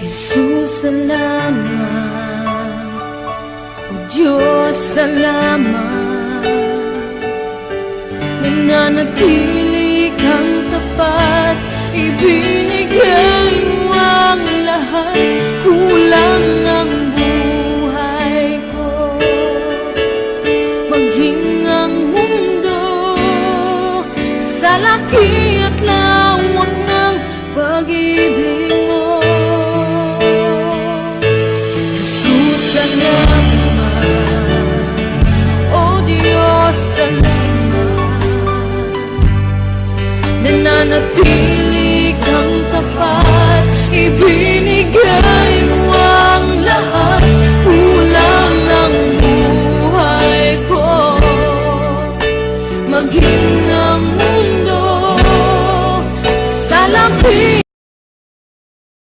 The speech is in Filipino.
Jesus, salamat. O Diyos, salamat. Nananatili kang tapat, ibinigay mo ang lahat. Kulang ang buhay ko, maging ang mundo sa laki at lawak ng pag-ibig mo. Jesus, salamat. O Diyos, salamat. Nananatili